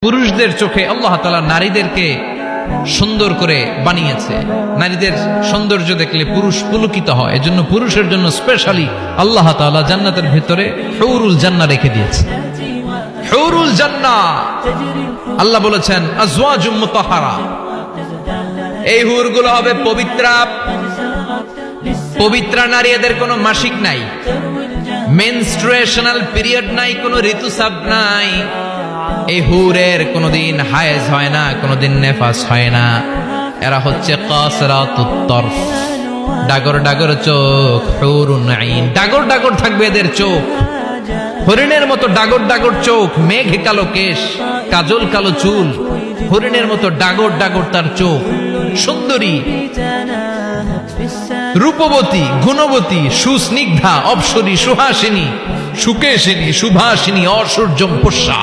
পুরুষদের চোখে আল্লাহ তাআলা নারীদেরকে সুন্দর করে বানিয়েছে। নারীদের সৌন্দর্য দেখলে পুরুষ পুলকিত হয়, এজন্য পুরুষের জন্য স্পেশালি আল্লাহ তাআলা জান্নাতের ভিতরে হুরুল জান্নাহ রেখে দিয়েছে। হুরুল জান্নাহ আল্লাহ বলেছেন আজওয়াজুম মুতাহহারা, এই হুরগুলো হবে পবিত্রা। পবিত্রা নারী, এদের কোনো মাসিক নাই, মেনস্ট্রুয়েশনাল পিরিয়ড নাই, কোনো ঋতুস্রাব নাই। এই হুরের কোনোদিন হায়েজ হয় না, কোনোদিন নেফাস হয় না। এরা হচ্ছে কাসরাতুত তরফ, ডাগর ডাগর চোখ, হুরুন আইন। ডাগর ডাগর থাকবে এদের চোখ, হরিণের মতো ডাগর ডাগর চোখ, মেঘে কালো কেশ, কাজল কালো চুল, হরিণের মতো ডাগর ডাগর তার চোখ। সুন্দরী, রূপবতী, গুণবতী, সুস্নিগ্ধা, অপ্সরী, সুহাসিনী, সুকেশিনী, সুভাষিনী, অসূর্যম পোষা।